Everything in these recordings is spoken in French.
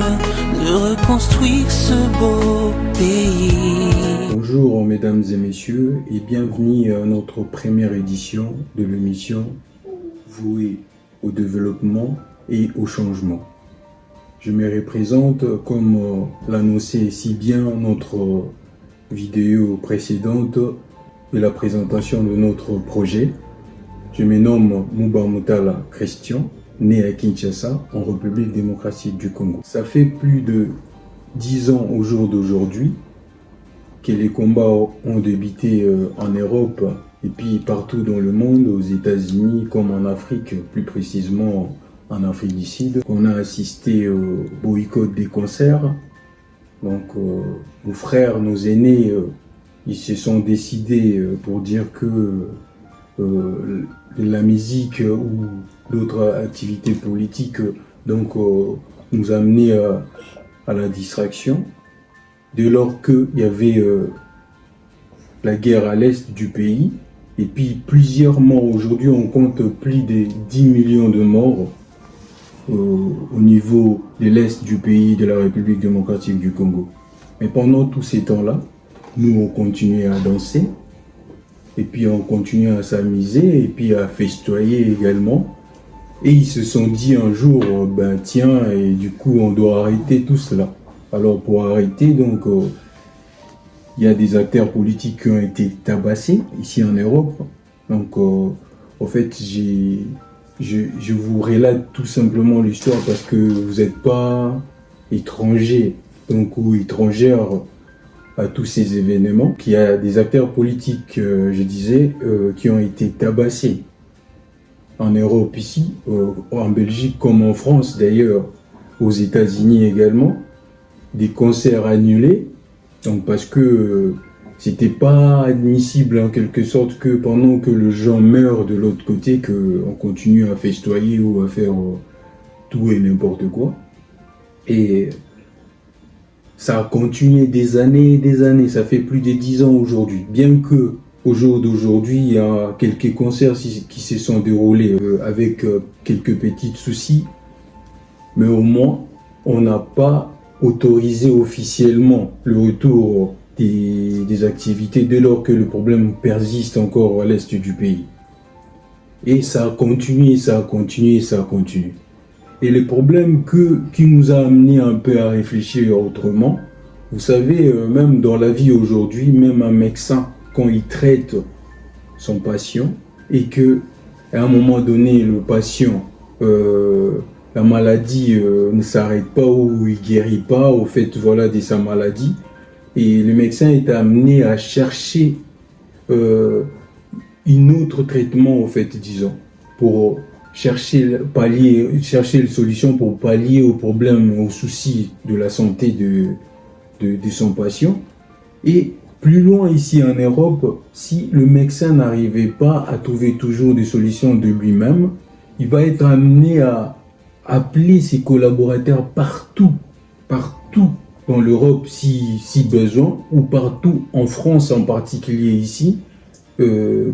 de reconstruire ce beau pays. Bonjour mesdames et messieurs et bienvenue à notre première édition de l'émission vouée au développement et au changement. Je me représente comme l'annonçait si bien notre vidéo précédente de la présentation de notre projet. Je me nomme Mouba Moutala Christian, né à Kinshasa, en République démocratique du Congo. Ça fait plus de 10 ans au jour d'aujourd'hui que les combats ont débuté en Europe et puis partout dans le monde, aux États-Unis comme en Afrique, plus précisément en Afrique du Sud. On a assisté au boycott des concerts. Donc nos frères, nos aînés, ils se sont décidés pour dire que la musique ou d'autres activités politiques nous amenaient à la distraction. Dès lors qu'il y avait la guerre à l'est du pays, et puis plusieurs morts. Aujourd'hui, on compte plus de 10 millions de morts au niveau de l'est du pays, de la République démocratique du Congo. Mais pendant tous ces temps-là, nous, on continuait à danser, et puis on continuait à s'amuser, et puis à festoyer également. Et ils se sont dit un jour, ben tiens, et du coup, on doit arrêter tout cela. Alors pour arrêter, donc, il y a des acteurs politiques qui ont été tabassés ici en Europe. Donc, en fait, je vous relate tout simplement l'histoire parce que vous n'êtes pas étrangers, donc, ou étrangères à tous ces événements. Il y a des acteurs politiques, je disais, qui ont été tabassés en Europe ici, en Belgique comme en France d'ailleurs, aux États-Unis également. Des concerts annulés, donc parce que c'était pas admissible en quelque sorte que pendant que le gens meurt de l'autre côté, qu'on continue à festoyer ou à faire tout et n'importe quoi. Et ça a continué des années et des années, ça fait plus de 10 ans aujourd'hui. Bien que au jour d'aujourd'hui, il y a quelques concerts qui se sont déroulés avec quelques petits soucis, mais au moins on n'a pas autorisé officiellement le retour des activités dès lors que le problème persiste encore à l'est du pays. Et ça a continué, ça a continué, ça a continué. Et le problème qui nous a amené un peu à réfléchir autrement, vous savez, même dans la vie aujourd'hui, même un médecin, quand il traite son patient et que à un moment donné, le patient la maladie ne s'arrête pas ou il ne guérit pas au fait voilà, de sa maladie. Et le médecin est amené à chercher un autre traitement, au fait, disons, pour chercher une solution pour pallier aux problèmes, aux soucis de la santé de son patient. Et plus loin ici en Europe, si le médecin n'arrivait pas à trouver toujours des solutions de lui-même, il va être amené à appeler ses collaborateurs partout dans l'Europe si besoin, ou partout en France en particulier ici,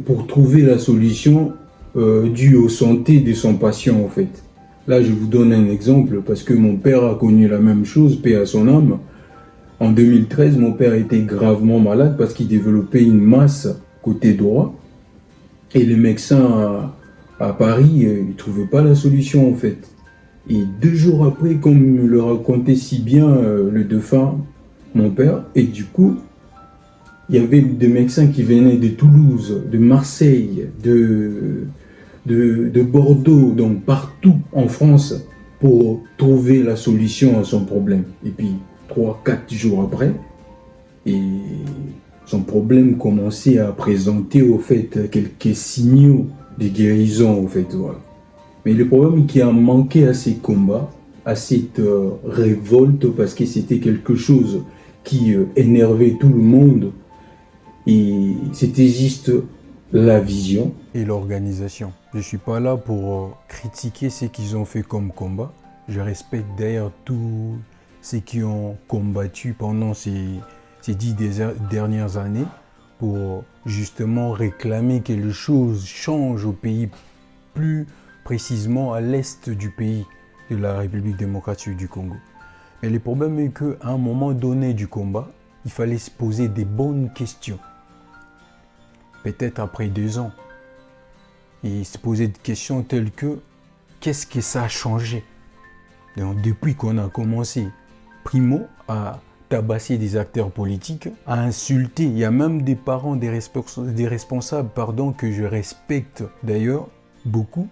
pour trouver la solution due aux santé de son patient en fait. Là je vous donne un exemple parce que mon père a connu la même chose, paix à son âme. En 2013, mon père était gravement malade parce qu'il développait une masse côté droit et les médecins à Paris, ils ne trouvaient pas la solution en fait. Et 2 jours après, comme me le racontait si bien le défunt, mon père, et du coup, il y avait des médecins qui venaient de Toulouse, de Marseille, de Bordeaux, donc partout en France, pour trouver la solution à son problème. Et puis, 3-4 jours après, et son problème commençait à présenter au fait quelques signaux de guérison, au fait, voilà. Mais le problème qui a manqué à ces combats, à cette révolte, parce que c'était quelque chose qui énervait tout le monde, et c'était juste la vision et l'organisation. Je ne suis pas là pour critiquer ce qu'ils ont fait comme combat. Je respecte d'ailleurs tous ceux qui ont combattu pendant ces 10 dernières années pour justement réclamer que les choses changent au pays, plus précisément à l'est du pays de la République démocratique du Congo. Mais le problème est qu'à un moment donné du combat, il fallait se poser des bonnes questions. Peut-être après 2 ans. Et se poser des questions telles que qu'est-ce que ça a changé? Donc, depuis qu'on a commencé, primo, à tabasser des acteurs politiques, à insulter. Il y a même des parents, des responsables, que je respecte d'ailleurs beaucoup,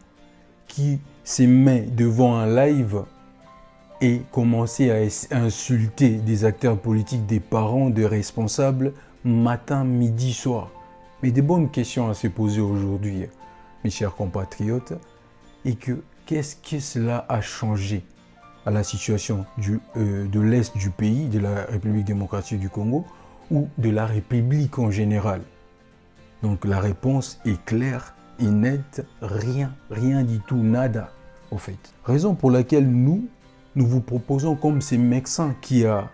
qui se mettent devant un live et commencer à insulter des acteurs politiques, des parents, des responsables, matin, midi, soir. Mais des bonnes questions à se poser aujourd'hui, mes chers compatriotes, et que qu'est-ce que cela a changé à la situation de l'Est du pays, de la République démocratique du Congo, ou de la République en général? Donc la réponse est claire et nette, rien du tout, nada, au fait. Raison pour laquelle nous vous proposons, comme ces médecins qui a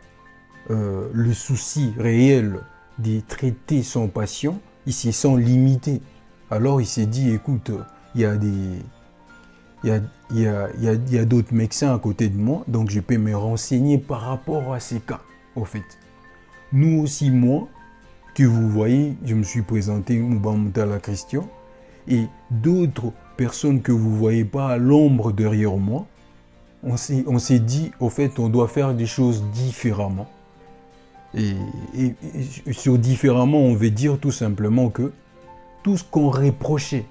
le souci réel de traiter son patient, ils se sont limités. Alors il s'est dit, écoute, il y a d'autres médecins à côté de moi, donc je peux me renseigner par rapport à ces cas, au fait. Nous aussi, moi, que vous voyez, je me suis présenté, Mouba Moutala Christian, et d'autres personnes que vous ne voyez pas à l'ombre derrière moi, on s'est dit, au fait, on doit faire des choses différemment. Et sur différemment, on veut dire tout simplement que tout ce qu'on reprochait,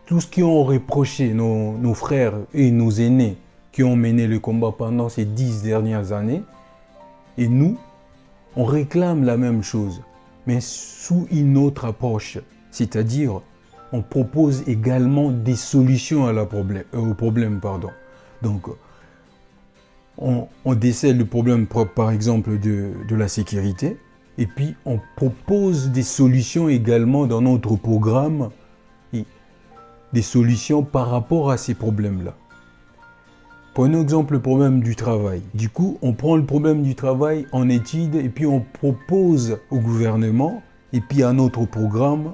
tout ce qu'ont reproché nos frères et nos aînés qui ont mené le combat pendant ces 10 dernières années, et nous, on réclame la même chose, mais sous une autre approche. C'est-à-dire, on propose également des solutions au problème. Donc, on décèle le problème, par exemple, de la sécurité, et puis on propose des solutions également dans notre programme, des solutions par rapport à ces problèmes-là. Prenons exemple le problème du travail. Du coup, on prend le problème du travail en étude et puis on propose au gouvernement et puis à notre programme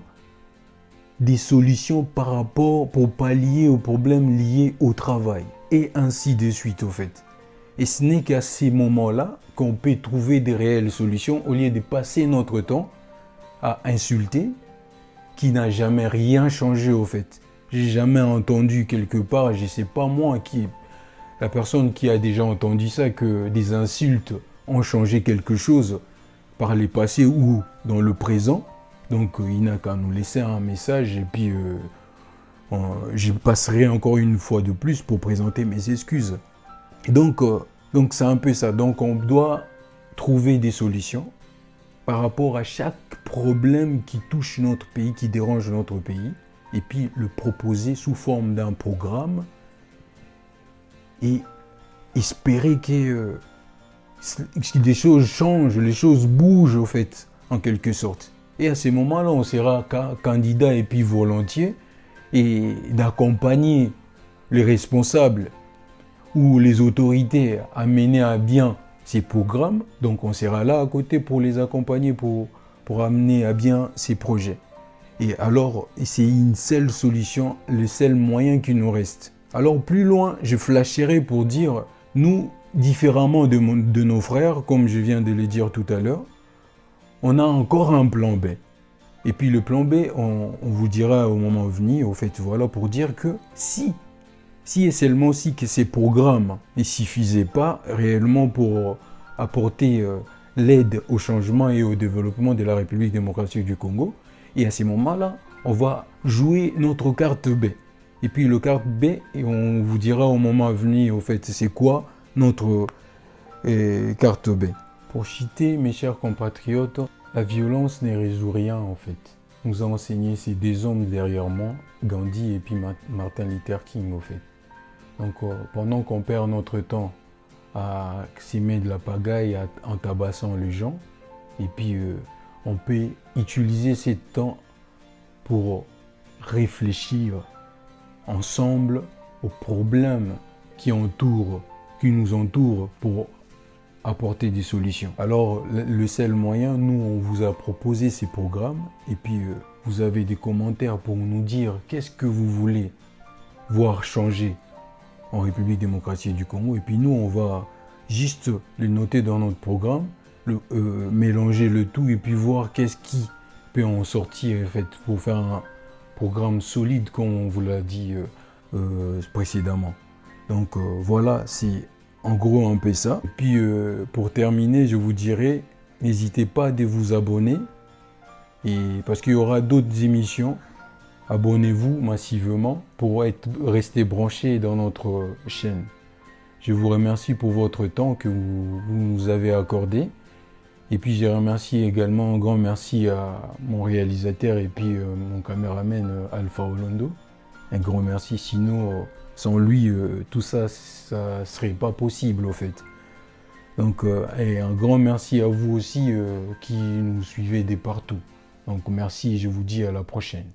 des solutions par rapport pour pallier aux problèmes liés au travail. Et ainsi de suite, au fait. Et ce n'est qu'à ces moments-là qu'on peut trouver des réelles solutions au lieu de passer notre temps à insulter qui n'a jamais rien changé, au fait. J'ai jamais entendu quelque part, je ne sais pas moi, la personne qui a déjà entendu ça, que des insultes ont changé quelque chose par les passés ou dans le présent. Donc il n'a qu'à nous laisser un message et puis je passerai encore une fois de plus pour présenter mes excuses. Donc c'est un peu ça. Donc on doit trouver des solutions par rapport à chaque problème qui touche notre pays, qui dérange notre pays, et puis le proposer sous forme d'un programme et espérer que des choses changent, les choses bougent au fait, en quelque sorte. Et à ces moments-là, on sera candidat et puis volontiers, et d'accompagner les responsables ou les autorités à mener à bien ces programmes. Donc on sera là à côté pour les accompagner, pour amener à bien ces projets. Et alors, c'est une seule solution, le seul moyen qui nous reste. Alors plus loin, je flasherai pour dire, nous, différemment de nos frères, comme je viens de le dire tout à l'heure, on a encore un plan B. Et puis le plan B, on vous dira au moment venu, au fait, voilà, pour dire que si et seulement si que ces programmes ne suffisaient pas réellement pour apporter l'aide au changement et au développement de la République démocratique du Congo, et à ces moments-là, on va jouer notre carte B. Et puis le carte B, et on vous dira au moment venu, au fait, c'est quoi notre carte B. Pour citer mes chers compatriotes, la violence ne résout rien en fait. Nous a enseigné ces deux hommes derrière moi, Gandhi et puis Martin Luther King au fait. Donc pendant qu'on perd notre temps à s'aimer de la pagaille en tabassant les gens, et puis on peut utiliser ce temps pour réfléchir ensemble aux problèmes qui nous entourent pour apporter des solutions. Alors le seul moyen, nous on vous a proposé ces programmes et puis vous avez des commentaires pour nous dire qu'est-ce que vous voulez voir changer en République démocratique du Congo, et puis nous on va juste les noter dans notre programme, mélanger le tout et puis voir qu'est-ce qui peut en sortir en fait, pour faire un programme solide comme on vous l'a dit précédemment. Donc voilà, c'est en gros un peu ça. Et puis pour terminer, je vous dirais, n'hésitez pas à vous abonner et parce qu'il y aura d'autres émissions. Abonnez-vous massivement pour rester branché dans notre chaîne. Je vous remercie pour votre temps que vous nous avez accordé. Et puis je remercie également, un grand merci à mon réalisateur et puis mon caméraman Alpha Olondo. Un grand merci, sinon sans lui tout ça, ça serait pas possible au fait. Donc et un grand merci à vous aussi qui nous suivez de partout. Donc merci et je vous dis à la prochaine.